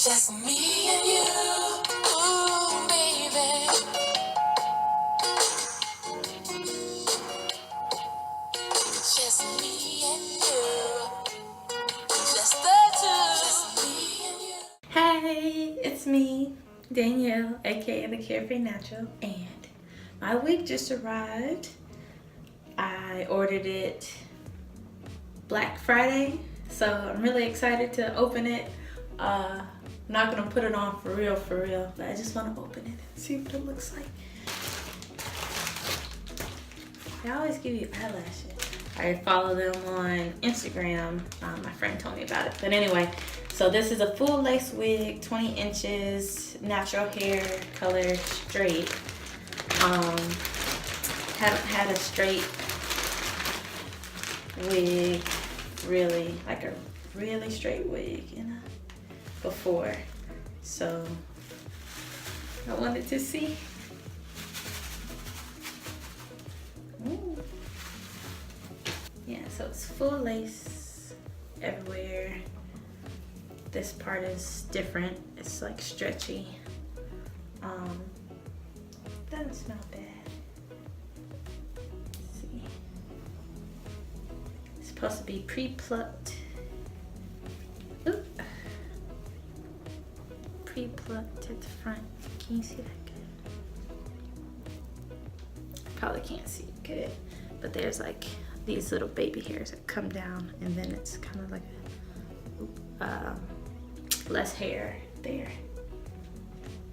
Just me and you, ooh, baby. Just me and you, just the two. Just me and you. Hey, it's me, Danielle, aka the Carefree Natural, and my wig just arrived. I ordered it Black Friday, so I'm really excited to open it. I'm not gonna put it on for real, but I just want to open it and see what it looks like. They always give you eyelashes. I follow them on Instagram. My friend told me about it. But anyway, so this is a full lace wig, 20 inches, natural hair color, straight. Haven't had a straight wig, really, like a really straight wig, before. So I wanted to see. Ooh. Yeah, so it's full lace everywhere. This part is different. It's like stretchy. Doesn't smell bad. Let's see. It's supposed to be pre-plucked. Oop. Pre-plucked at the front. Can you see that good? Probably can't see it good, but there's like these little baby hairs that come down, and then it's kind of like less hair there.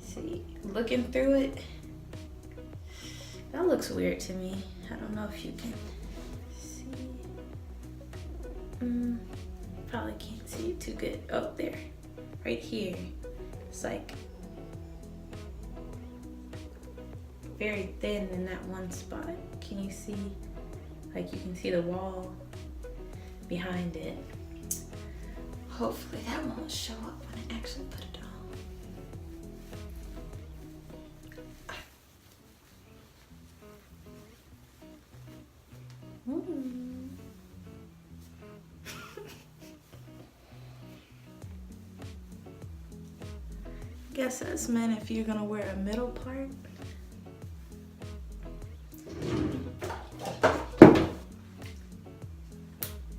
See, looking through it, that looks weird to me. I don't know if you can see. Probably can't see it too good. Oh, there, right here. It's like very thin in that one spot. Can you see? Like you can see the wall behind it. Hopefully that won't show up when I actually put it on. Guess that's meant if you're gonna wear a middle part.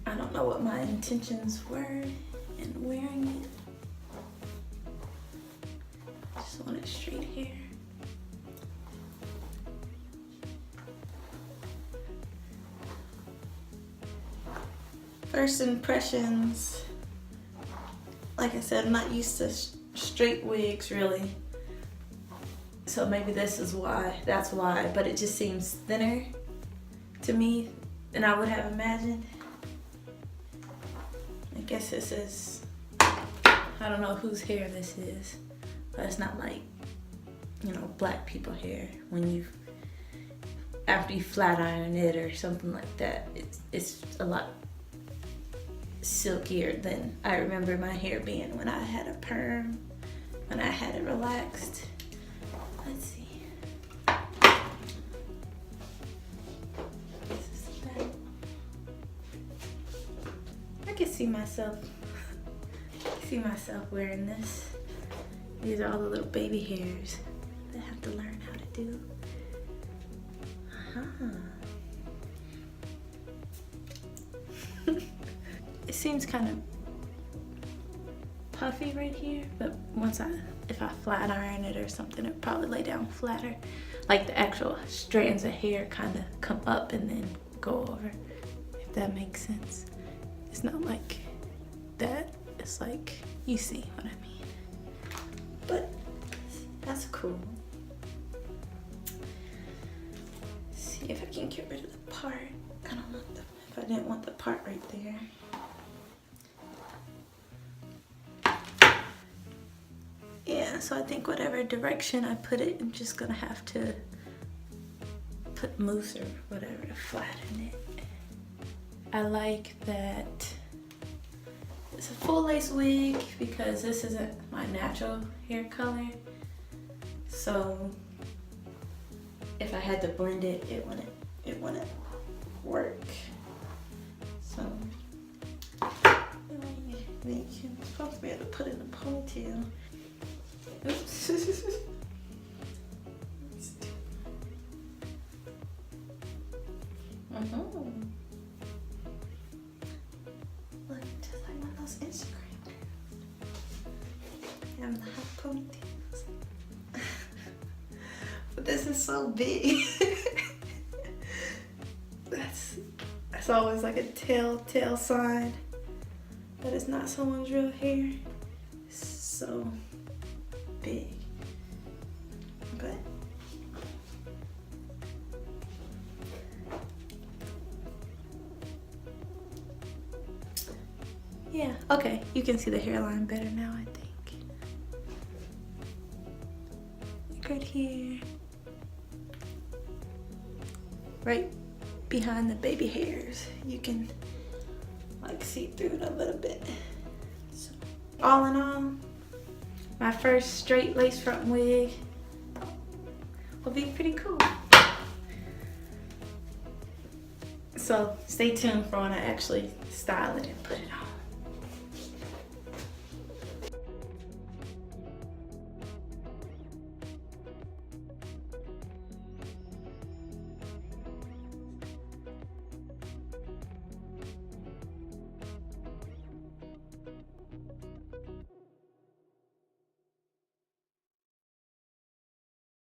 I don't know what my intentions were in wearing it. Just want it straight hair. First impressions, like I said, I'm not used to straight wigs really. So maybe this is why, that's why, but it just seems thinner to me than I would have imagined. I guess this is, I don't know whose hair this is, but it's not like, black people hair when after you flat iron it or something like that. It's a lot silkier than I remember my hair being when I had a perm, when I had it relaxed. Let's see. I can see myself wearing this. These are all the little baby hairs that I have to learn how to do. It seems kind of puffy right here, but if I flat iron it or something, it'll probably lay down flatter. Like the actual strands of hair kind of come up and then go over, if that makes sense. It's not like that. It's like, you see what I mean. But that's cool. Let's see if I can get rid of the part. I don't know if I didn't want the part right there. Yeah, so I think whatever direction I put it, I'm just gonna have to put mousse or whatever to flatten it. I like that it's a full lace wig because this isn't my natural hair color. So if I had to blend it, it wouldn't work. So Then you're supposed to be able to put it in a ponytail. Oops. Look, just like one of those Instagram girls. Having the hot ponytails. But this is so big. That's always like a telltale sign that it's not someone's real hair. It's so big. But yeah, okay, you can see the hairline better now, I think. Right here. Right behind the baby hairs. You can like see through it a little bit. So, all in all, my first straight lace front wig will be pretty cool. So stay tuned for when I actually style it and put it on.